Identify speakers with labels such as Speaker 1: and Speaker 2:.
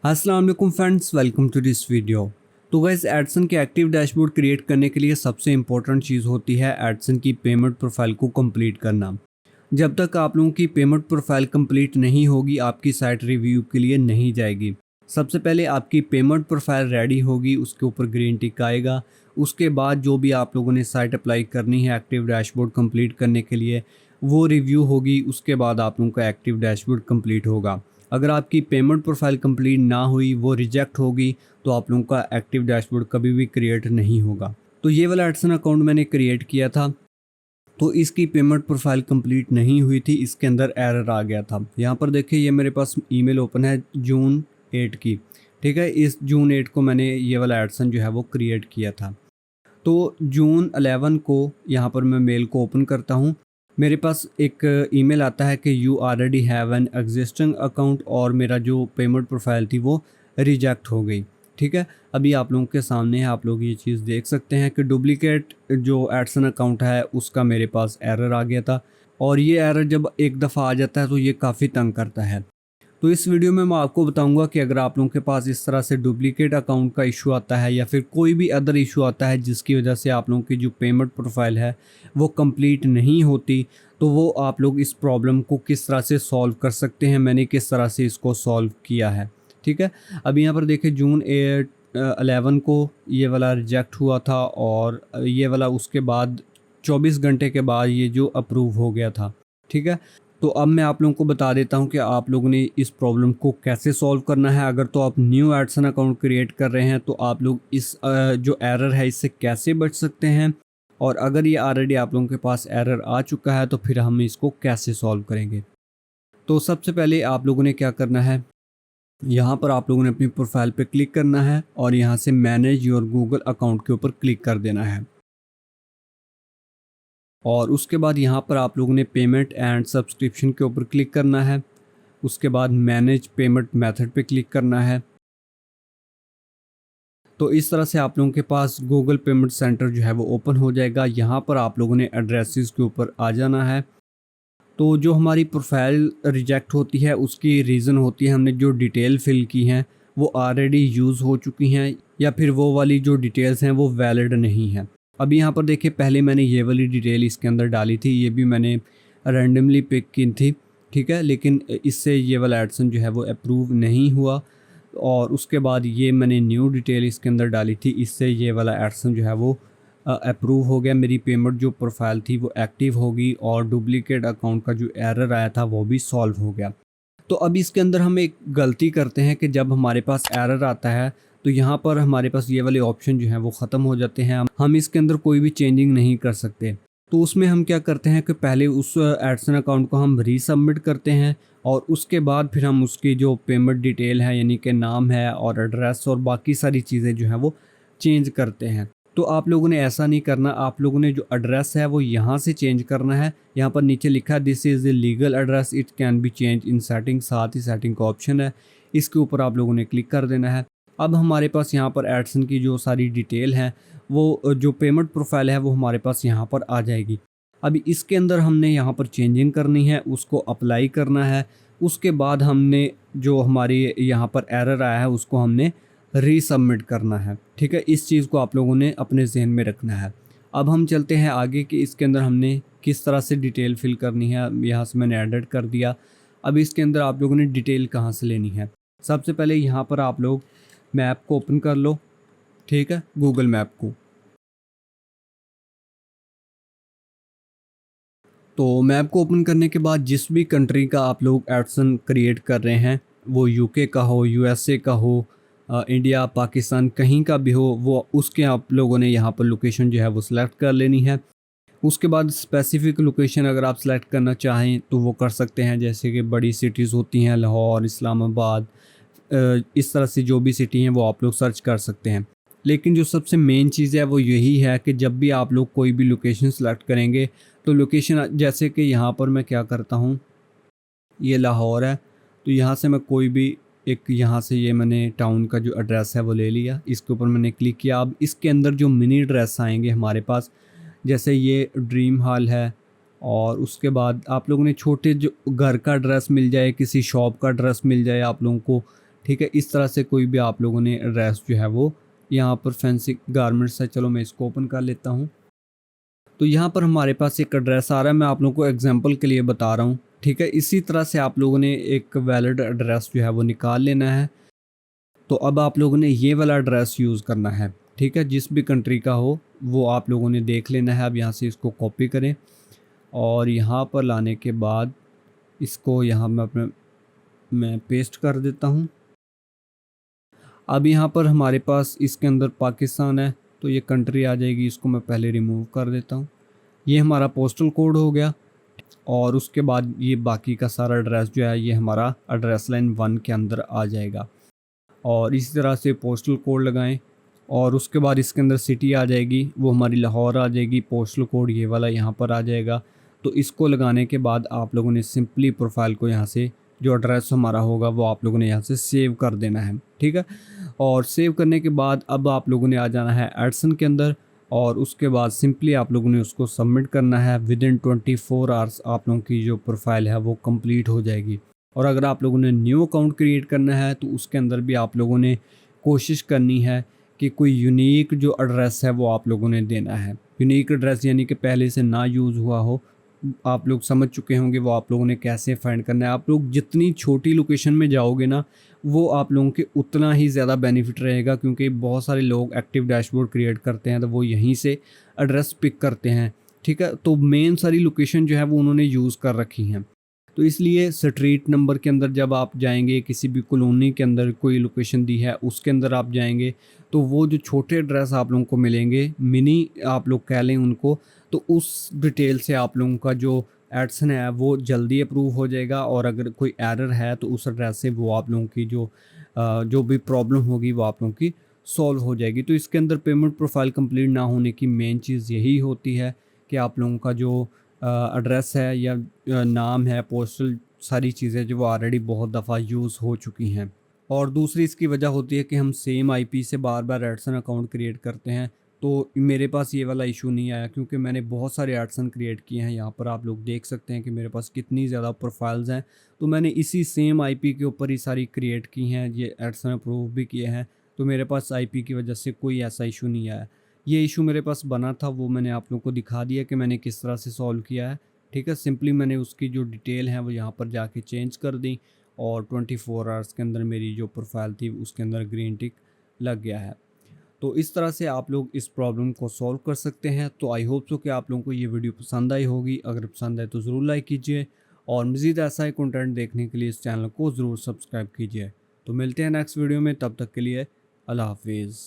Speaker 1: अस्सलाम वालेकुम friends, welcome to this video. तो गाइस, एडसन के एक्टिव डैशबोर्ड क्रिएट करने के लिए सबसे इंपॉर्टेंट चीज़ होती है एडसन की पेमेंट प्रोफाइल को कंप्लीट करना। जब तक आप लोगों की पेमेंट प्रोफाइल कंप्लीट नहीं होगी, आपकी साइट रिव्यू के लिए नहीं जाएगी। सबसे पहले आपकी पेमेंट प्रोफाइल रेडी होगी, उसके ऊपर ग्रीन टिक आएगा। उसके बाद जो भी आप लोगों ने साइट अप्लाई करनी है एक्टिव डैशबोर्ड कंप्लीट करने के लिए, वो रिव्यू होगी। उसके बाद आप लोगों का एक्टिव डैशबोर्ड कंप्लीट होगा। अगर आपकी पेमेंट प्रोफाइल कंप्लीट ना हुई, वो रिजेक्ट होगी, तो आप लोगों का एक्टिव डैशबोर्ड कभी भी क्रिएट नहीं होगा। तो ये वाला एडसन अकाउंट मैंने क्रिएट किया था, तो इसकी पेमेंट प्रोफाइल कंप्लीट नहीं हुई थी, इसके अंदर एरर आ गया था। यहाँ पर देखिए, ये मेरे पास ईमेल ओपन है जून 8 की। ठीक है, इस जून 8 को मैंने ये वाला एडसन जो है वो क्रिएट किया था। तो जून 11 को यहाँ पर मैं मेल को ओपन करता हूँ। मेरे पास एक ईमेल आता है कि you already have an existing account, और मेरा जो पेमेंट प्रोफाइल थी वो रिजेक्ट हो गई। ठीक है, अभी आप लोगों के सामने है, आप लोग ये चीज़ देख सकते हैं कि डुप्लीकेट जो एडसन अकाउंट है उसका मेरे पास एरर आ गया था। और ये एरर जब एक दफ़ा आ जाता है तो ये काफ़ी तंग करता है। तो इस वीडियो में मैं आपको बताऊंगा कि अगर आप लोगों के पास इस तरह से डुप्लीकेट अकाउंट का इशू आता है या फिर कोई भी अदर इशू आता है जिसकी वजह से आप लोगों की जो पेमेंट प्रोफाइल है वो कंप्लीट नहीं होती, तो वो आप लोग इस प्रॉब्लम को किस तरह से सॉल्व कर सकते हैं, मैंने किस तरह से इसको सॉल्व किया है। ठीक है, अभी यहाँ पर देखिए जून 11 को ये वाला रिजेक्ट हुआ था, और ये वाला उसके बाद 24 घंटे के बाद ये जो अप्रूव हो गया था। ठीक है, तो अब मैं आप लोगों को बता देता हूं कि आप लोगों ने इस प्रॉब्लम को कैसे सॉल्व करना है। अगर तो आप न्यू एडसन अकाउंट क्रिएट कर रहे हैं तो आप लोग इस जो एरर है इससे कैसे बच सकते हैं, और अगर ये ऑलरेडी आप लोगों के पास एरर आ चुका है तो फिर हम इसको कैसे सॉल्व करेंगे। तो सबसे पहले आप लोगों ने क्या करना है, यहाँ पर आप लोगों ने अपनी प्रोफाइल पे क्लिक करना है और यहाँ से मैनेज योर गूगल अकाउंट के ऊपर क्लिक कर देना है। और उसके बाद यहाँ पर आप लोगों ने पेमेंट एंड सब्सक्रिप्शन के ऊपर क्लिक करना है। उसके बाद मैनेज पेमेंट मेथड पे क्लिक करना है। तो इस तरह से आप लोगों के पास गूगल पेमेंट सेंटर जो है वो ओपन हो जाएगा। यहाँ पर आप लोगों ने एड्रेसेस के ऊपर आ जाना है। तो जो हमारी प्रोफाइल रिजेक्ट होती है उसकी रीज़न होती है हमने जो डिटेल फिल की हैं वो ऑलरेडी यूज़ हो चुकी हैं, या फिर वो वाली जो डिटेल्स हैं वो वैलिड नहीं हैं। अभी यहाँ पर देखिए, पहले मैंने ये वाली डिटेल इसके अंदर डाली थी, ये भी मैंने रैंडमली पिक की थी। ठीक है, लेकिन इससे ये वाला एडसन जो है वो अप्रूव नहीं हुआ। और उसके बाद ये मैंने न्यू डिटेल इसके अंदर डाली थी, इससे ये वाला एडसन जो है वो अप्रूव हो गया। मेरी पेमेंट जो प्रोफाइल थी वो एक्टिव होगी, और डुप्लीकेट अकाउंट का जो एरर आया था वो भी सॉल्व हो गया। तो अब इसके अंदर हम एक गलती करते हैं कि जब हमारे पास एरर आता है तो यहाँ पर हमारे पास ये वाले ऑप्शन जो हैं वो ख़त्म हो जाते हैं। हम इसके अंदर कोई भी चेंजिंग नहीं कर सकते। तो उसमें हम क्या करते हैं कि पहले उस एडसन अकाउंट को हम रीसबमिट करते हैं, और उसके बाद फिर हम उसकी जो पेमेंट डिटेल है यानी कि नाम है और एड्रेस और बाकी सारी चीज़ें जो हैं वो चेंज करते हैं। तो आप लोगों ने ऐसा नहीं करना, आप लोगों ने जो एड्रेस है वो यहाँ से चेंज करना है। यहाँ पर नीचे लिखा है this is the legal address, it can be change in setting, साथ ही सेटिंग का ऑप्शन है, इसके ऊपर आप लोगों ने क्लिक कर देना है। अब हमारे पास यहाँ पर एडसन की जो सारी डिटेल है वो जो पेमेंट प्रोफाइल है वो हमारे पास यहाँ पर आ जाएगी। अभी इसके अंदर हमने यहाँ पर चेंजिंग करनी है, उसको अप्लाई करना है। उसके बाद हमने जो हमारी यहाँ पर एरर आया है उसको हमने रीसबमिट करना है। ठीक है, इस चीज़ को आप लोगों ने अपने जहन में रखना है। अब हम चलते हैं आगे कि इसके अंदर हमने किस तरह से डिटेल फिल करनी है। यहाँ से मैंने एडिट कर दिया। अब इसके अंदर आप लोगों ने डिटेल कहाँ से लेनी है। सबसे पहले यहाँ पर आप लोग मैप को ओपन कर लो। ठीक है, गूगल मैप को। तो मैप को ओपन करने के बाद जिस भी कंट्री का आप लोग एडसन क्रिएट कर रहे हैं, वो यूके का हो, यूएसए का हो, इंडिया, पाकिस्तान, कहीं का भी हो, वो उसके आप लोगों ने यहाँ पर लोकेशन जो है वो सिलेक्ट कर लेनी है। उसके बाद स्पेसिफिक लोकेशन अगर आप सेलेक्ट करना चाहें तो वो कर सकते हैं, जैसे कि बड़ी सिटीज़ होती हैं लाहौर, इस्लामाबाद, इस तरह से जो भी सिटी हैं वो आप लोग सर्च कर सकते हैं। लेकिन जो सबसे मेन चीज़ है वो यही है कि जब भी आप लोग कोई भी लोकेशन सेलेक्ट करेंगे तो लोकेशन, जैसे कि यहाँ पर मैं क्या करता हूँ, ये लाहौर है, तो यहाँ से मैं कोई भी एक, यहाँ से ये मैंने टाउन का जो एड्रेस है वो ले लिया, इसके ऊपर मैंने क्लिक किया। अब इसके अंदर जो मिनी एड्रेस आएंगे हमारे पास, जैसे ये ड्रीम हॉल है, और उसके बाद आप लोगों ने छोटे जो घर का एड्रेस मिल जाए, किसी शॉप का एड्रेस मिल जाए आप लोगों को। ठीक है। इस तरह से कोई भी आप लोगों ने एड्रेस जो है वो यहाँ पर फैंसी गारमेंट्स है, चलो मैं इसको ओपन कर लेता हूँ। तो यहाँ पर हमारे पास एक एड्रेस आ रहा है, मैं आप लोगों को एग्जांपल के लिए बता रहा हूँ, ठीक है। इसी तरह से आप लोगों ने एक वैलिड एड्रेस जो है वो निकाल लेना है। तो अब आप लोगों ने ये वाला एड्रेस यूज़ करना है, ठीक है। जिस भी कंट्री का हो वो आप लोगों ने देख लेना है। अब यहाँ से इसको कॉपी करें और यहाँ पर लाने के बाद इसको यहाँ मैं पेस्ट कर देता हूँ। अब यहाँ पर हमारे पास इसके अंदर पाकिस्तान है, तो ये कंट्री आ जाएगी, इसको मैं पहले रिमूव कर देता हूँ। ये हमारा पोस्टल कोड हो गया और उसके बाद ये बाकी का सारा एड्रेस जो है ये हमारा एड्रेस लाइन 1 के अंदर आ जाएगा। और इसी तरह से पोस्टल कोड लगाएं और उसके बाद इसके अंदर सिटी आ जाएगी, वो हमारी लाहौर आ जाएगी। पोस्टल कोड ये वाला यहाँ पर आ जाएगा। तो इसको लगाने के बाद आप लोगों ने सिंपली प्रोफाइल को यहाँ से जो एड्रेस हमारा होगा वो आप लोगों ने यहाँ से सेव कर देना है, ठीक है। और सेव करने के बाद अब आप लोगों ने आ जाना है एडसन के अंदर और उसके बाद सिंपली आप लोगों ने उसको सबमिट करना है। विद इन 24 आवर्स आप लोगों की जो प्रोफाइल है वो कंप्लीट हो जाएगी। और अगर आप लोगों ने न्यू अकाउंट क्रिएट करना है तो उसके अंदर भी आप लोगों ने कोशिश करनी है कि कोई यूनिक जो एड्रेस है वो आप लोगों ने देना है। यूनिक एड्रेस यानी कि पहले से ना यूज़ हुआ हो, आप लोग समझ चुके होंगे वो आप लोगों ने कैसे फाइंड करना है। आप लोग जितनी छोटी लोकेशन में जाओगे ना वो आप लोगों के उतना ही ज़्यादा बेनिफिट रहेगा, क्योंकि बहुत सारे लोग एक्टिव डैशबोर्ड क्रिएट करते हैं तो वो यहीं से एड्रेस पिक करते हैं, ठीक है। तो मेन सारी लोकेशन जो है वो उन्होंने यूज़ कर रखी हैं। तो इसलिए स्ट्रीट नंबर के अंदर जब आप जाएंगे, किसी भी कॉलोनी के अंदर कोई लोकेशन दी है उसके अंदर आप जाएंगे तो वो जो छोटे एड्रेस आप लोगों को मिलेंगे, मिनी आप लोग कह लें उनको, तो उस डिटेल से आप लोगों का जो एडसन है वो जल्दी अप्रूव हो जाएगा। और अगर कोई एरर है तो उस एड्रेस से वो आप लोगों की जो भी प्रॉब्लम होगी वो आप लोगों की सॉल्व हो जाएगी। तो इसके अंदर पेमेंट प्रोफाइल कंप्लीट ना होने की मेन चीज़ यही होती है कि आप लोगों का जो एड्रेस है या नाम है, पोस्टल, सारी चीज़ें जो वो ऑलरेडी बहुत दफ़ा यूज़ हो चुकी हैं। और दूसरी इसकी वजह होती है कि हम सेम आईपी से बार बार एडसन अकाउंट क्रिएट करते हैं। तो मेरे पास ये वाला इशू नहीं आया क्योंकि मैंने बहुत सारे एडसन क्रिएट किए हैं। यहाँ पर आप लोग देख सकते हैं कि मेरे पास कितनी ज़्यादा प्रोफाइल्स हैं। तो मैंने इसी सेम आईपी के ऊपर ही सारी क्रिएट की हैं, ये एडसन अप्रूव भी किए हैं। तो मेरे पास आईपी की वजह से कोई ऐसा इशू नहीं आया। ये इशू मेरे पास बना था, वो मैंने आप लोगों को दिखा दिया कि मैंने किस तरह से सॉल्व किया है, ठीक है। सिंपली मैंने उसकी जो डिटेल है वो यहाँ पर जाके चेंज कर दी और 24 आवर्स के अंदर मेरी जो प्रोफाइल थी उसके अंदर ग्रीन टिक लग गया है। तो इस तरह से आप लोग इस प्रॉब्लम को सॉल्व कर सकते हैं। तो आई होप सो कि आप लोगों को ये वीडियो पसंद आई होगी। अगर पसंद आए तो ज़रूर लाइक कीजिए और मज़ीद ऐसा ही कंटेंट देखने के लिए इस चैनल को ज़रूर सब्सक्राइब कीजिए। तो मिलते हैं नेक्स्ट वीडियो में, तब तक के लिए अल्लाह हाफिज़।